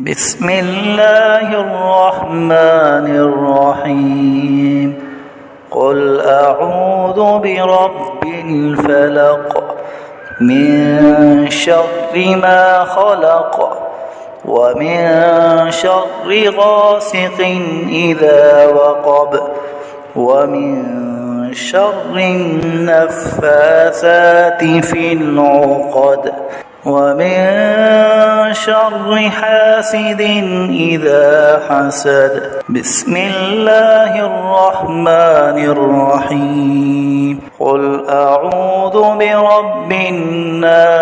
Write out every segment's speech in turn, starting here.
بسم الله الرحمن الرحيم قل أعوذ برب الفلق من شر ما خلق ومن شر غاسق إذا وقب ومن شر النفاثات في العقد ومن شر حاسد إذا حسد بسم الله الرحمن الرحيم قل أعوذ برب الناس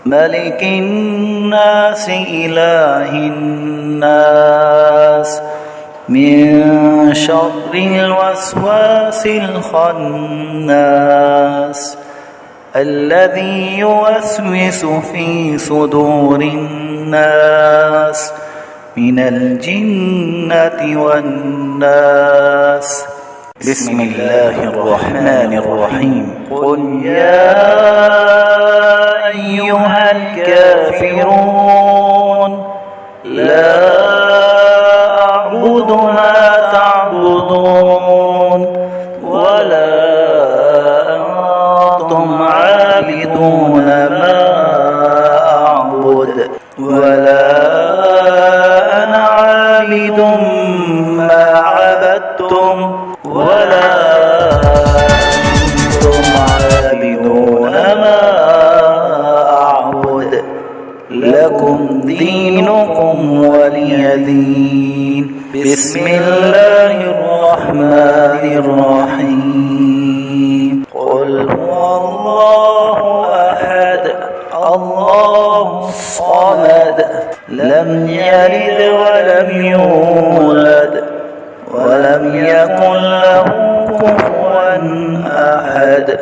ملك الناس إله الناس من شر الوسواس الخناس الذي يوسوس في صدور الناس من الجنة والناس بسم الله الرحمن الرحيم قل يا أيها الكافرون لا أعبد ما تعبدون ولا أنتم عابدون ما أعبد ولا أنا عابد ما عبدتم ولا أنتم عابدون ما أعبد لكم دينكم ولي دين بسم الله الرحمن الرحيم قل هو الله أحد الله الصمد لم يلد ولم يولد ولم يكن له كفوا أحد